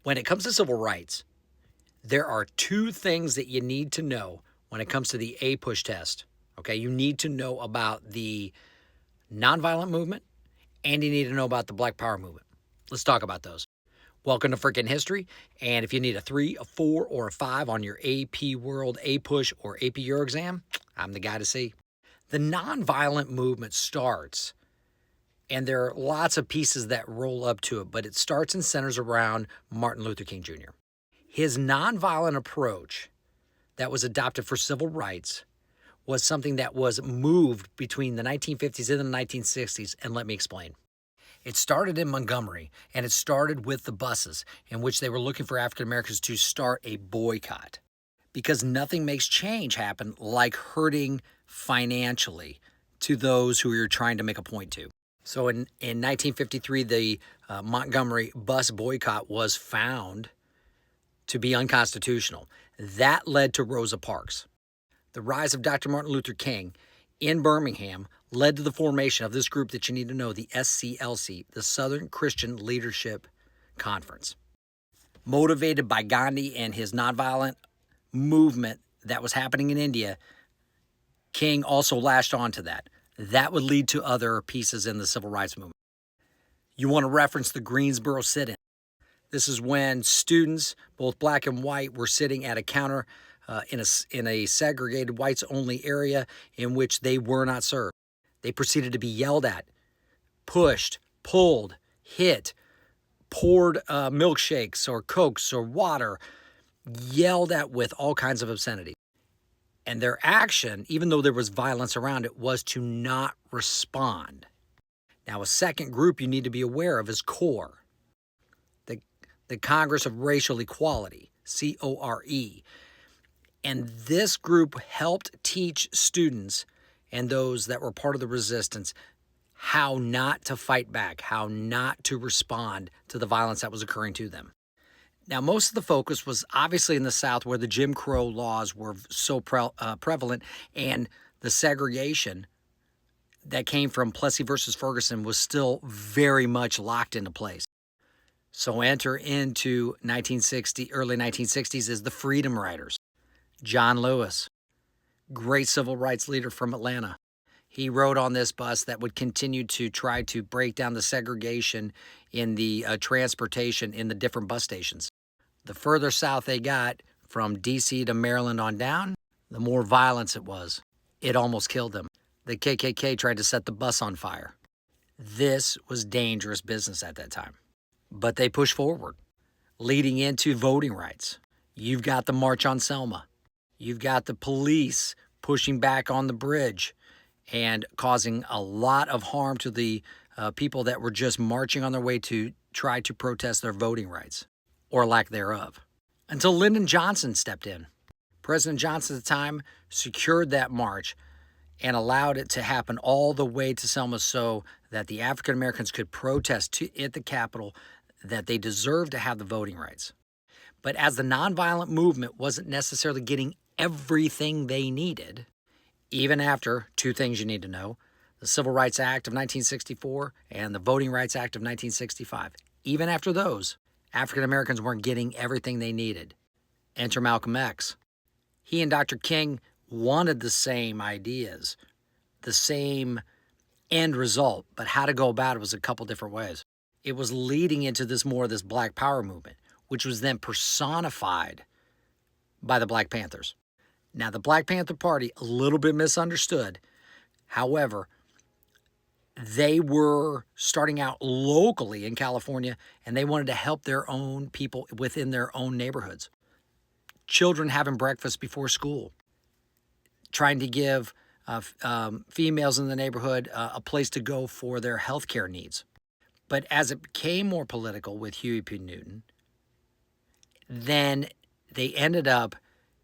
When it comes to civil rights, there are two things that you need to know when it comes to the APUSH test. Okay, you need to know about the nonviolent movement and you need to know about the Black Power movement. Let's talk about those. Welcome to Freaking History. And if you need a 3, a 4, or a 5 on your AP World, APUSH, or AP Euro exam, I'm the guy to see. The nonviolent movement starts, and there are lots of pieces that roll up to it, but it starts and centers around Martin Luther King Jr. His nonviolent approach that was adopted for civil rights was something that was moved between the 1950s and the 1960s, and let me explain. It started in Montgomery, and it started with the buses in which they were looking for African Americans to start a boycott because nothing makes change happen like hurting financially to those who you're trying to make a point to. So in 1953, the Montgomery bus boycott was found to be unconstitutional. That led to Rosa Parks. The rise of Dr. Martin Luther King in Birmingham led to the formation of this group that you need to know, the SCLC, the Southern Christian Leadership Conference. Motivated by Gandhi and his nonviolent movement that was happening in India, King also lashed onto that. That would lead to other pieces in the civil rights movement. You want to reference the Greensboro sit-in. This is when students, both black and white, were sitting at a counter in a segregated whites-only area in which they were not served. They proceeded to be yelled at, pushed, pulled, hit, poured milkshakes or Cokes or water, yelled at with all kinds of obscenity. And their action, even though there was violence around it, was to not respond. Now, a second group you need to be aware of is CORE, the Congress of Racial Equality, CORE. And this group helped teach students and those that were part of the resistance how not to fight back, how not to respond to the violence that was occurring to them. Now, most of the focus was obviously in the South where the Jim Crow laws were so prevalent, and the segregation that came from Plessy versus Ferguson was still very much locked into place. So enter into early 1960s is the Freedom Riders. John Lewis, great civil rights leader from Atlanta. He rode on this bus that would continue to try to break down the segregation in the transportation in the different bus stations. The further south they got, from D.C. to Maryland on down, the more violence it was. It almost killed them. The KKK tried to set the bus on fire. This was dangerous business at that time. But they pushed forward, leading into voting rights. You've got the March on Selma. You've got the police pushing back on the bridge and causing a lot of harm to the people that were just marching on their way to try to protest their voting rights, or lack thereof, until Lyndon Johnson stepped in. President Johnson at the time secured that march and allowed it to happen all the way to Selma so that the African Americans could protest at the Capitol that they deserved to have the voting rights. But as the nonviolent movement wasn't necessarily getting everything they needed, even after two things you need to know, the Civil Rights Act of 1964 and the Voting Rights Act of 1965, even after those, African Americans weren't getting everything they needed. Enter Malcom X. He and Dr. King wanted the same ideas, the same end result, but how to go about it was a couple different ways. It was leading into this Black Power movement, which was then personified by the Black Panthers. Now, the Black Panther Party, a little bit misunderstood. However, they were starting out locally in California, and they wanted to help their own people within their own neighborhoods. Children having breakfast before school, trying to give females in the neighborhood a place to go for their health care needs. But as it became more political with Huey P. Newton, then they ended up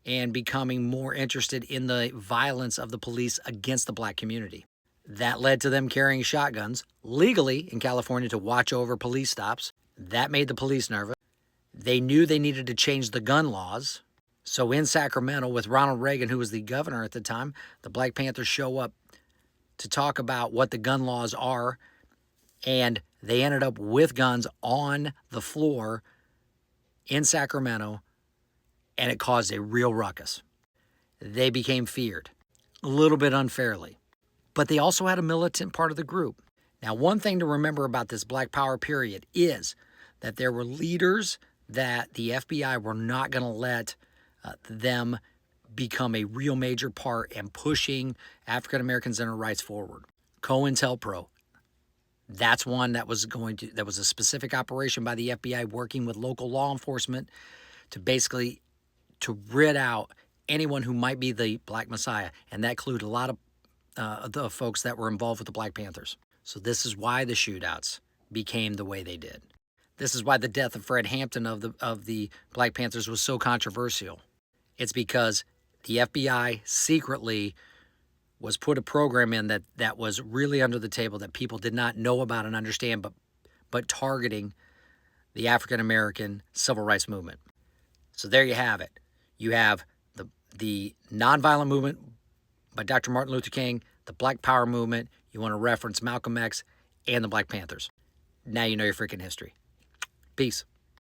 and becoming more interested in the violence of the police against the black community. That led to them carrying shotguns legally in California to watch over police stops. That made the police nervous. They knew they needed to change the gun laws. So in Sacramento, with Ronald Reagan, who was the governor at the time, the Black Panthers show up to talk about what the gun laws are, and they ended up with guns on the floor in Sacramento, and it caused a real ruckus. They became feared, a little bit unfairly, but they also had a militant part of the group. Now, one thing to remember about this Black Power period is that there were leaders that the FBI were not going to let them become a real major part in pushing African Americans and their rights forward. Cointelpro, that's one that was a specific operation by the FBI working with local law enforcement to basically to rid out anyone who might be the Black Messiah, and that included a lot of the folks that were involved with the Black Panthers. So this is why the shootouts became the way they did. This is why the death of Fred Hampton of the Black Panthers was so controversial. It's because the FBI secretly was put a program in that was really under the table that people did not know about and understand, but targeting the African American civil rights movement. So there you have it. You have the nonviolent movement by Dr. Martin Luther King, the Black Power movement. You want to reference Malcom X and the Black Panthers. Now you know your freaking history. Peace.